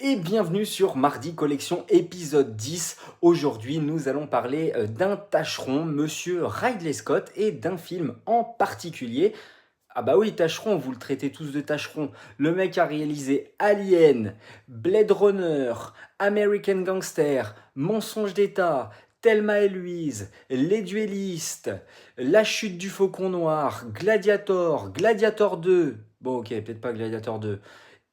Et bienvenue sur Mardi Collection épisode 10. Aujourd'hui, nous allons parler d'un tâcheron, Monsieur Ridley Scott, et d'un film en particulier. Ah bah oui, tâcheron, vous le traitez tous de tâcheron. Le mec a réalisé Alien, Blade Runner, American Gangster, Mensonge d'État, Thelma et Louise, Les Duellistes, La Chute du Faucon Noir, Gladiator, Gladiator 2. Bon ok, peut-être pas Gladiator 2.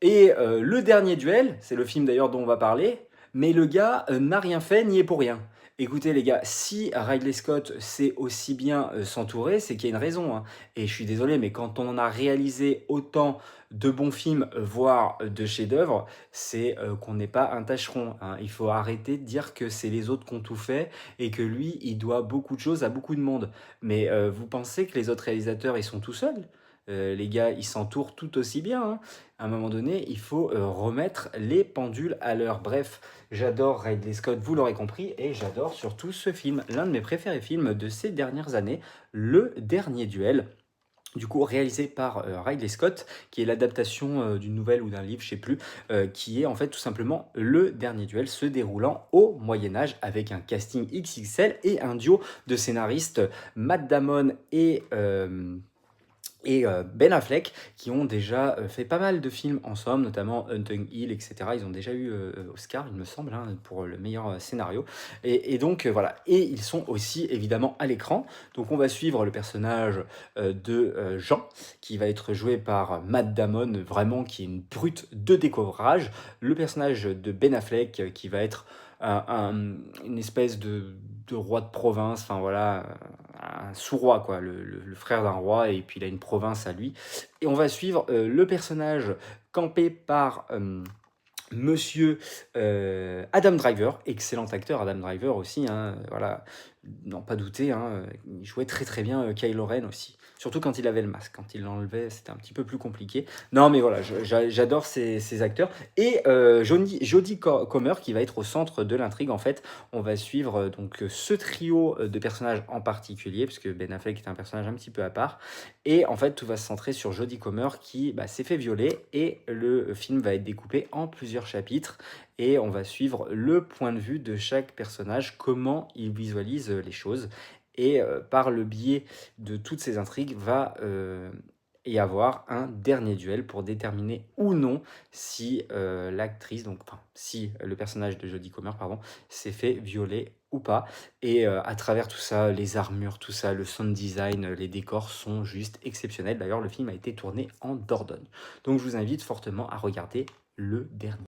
Et le dernier duel, c'est le film d'ailleurs dont on va parler, mais le gars n'a rien fait, n'y est pour rien. Écoutez les gars, si Ridley Scott sait aussi bien s'entourer, c'est qu'il y a une raison, hein. Et je suis désolé, mais quand on en a réalisé autant de bons films, voire de chefs-d'œuvre, c'est qu'on n'est pas un tâcheron, hein. Il faut arrêter de dire que c'est les autres qui ont tout fait et que lui, il doit beaucoup de choses à beaucoup de monde. Mais vous pensez que les autres réalisateurs, ils sont tout seuls? Les gars, ils s'entourent tout aussi bien, hein. À un moment donné, il faut remettre les pendules à l'heure. Bref, j'adore Ridley Scott, vous l'aurez compris, et j'adore surtout ce film, l'un de mes préférés films de ces dernières années, Le Dernier Duel. Du coup, réalisé par Ridley Scott, qui est l'adaptation d'une nouvelle ou d'un livre, je sais plus, qui est en fait tout simplement le dernier duel se déroulant au Moyen-Âge avec un casting XXL et un duo de scénaristes Matt Damon et Ben Affleck, qui ont déjà fait pas mal de films ensemble, notamment Hunting Hill, etc. Ils ont déjà eu Oscar, il me semble, hein, pour le meilleur scénario. Et donc voilà. Et ils sont aussi évidemment à l'écran. Donc on va suivre le personnage de Jean, qui va être joué par Matt Damon, vraiment qui est une brute de décoffrage. Le personnage de Ben Affleck, qui va être une espèce de roi de province, enfin voilà, un sous-roi, quoi, le frère d'un roi, et puis il a une province à lui. Et on va suivre le personnage campé par Monsieur Adam Driver, excellent acteur, Adam Driver aussi, hein, voilà, non pas douter, hein, il jouait très très bien Kylo Ren aussi. Surtout quand il avait le masque, quand il l'enlevait, c'était un petit peu plus compliqué. Non, mais voilà, j'adore ces acteurs. Et Jodie Comer qui va être au centre de l'intrigue. En fait, on va suivre donc ce trio de personnages en particulier, puisque Ben Affleck est un personnage un petit peu à part. Et en fait, tout va se centrer sur Jodie Comer qui s'est fait violer, et le film va être découpé en plusieurs chapitres, et on va suivre le point de vue de chaque personnage, comment il visualise les choses. Et par le biais de toutes ces intrigues va y avoir un dernier duel pour déterminer ou non si l'actrice, donc enfin, si le personnage de Jodie Comer, pardon, s'est fait violer ou pas. Et à travers tout ça, les armures, tout ça, le sound design, les décors sont juste exceptionnels. D'ailleurs, le film a été tourné en Dordogne. Donc je vous invite fortement à regarder le dernier.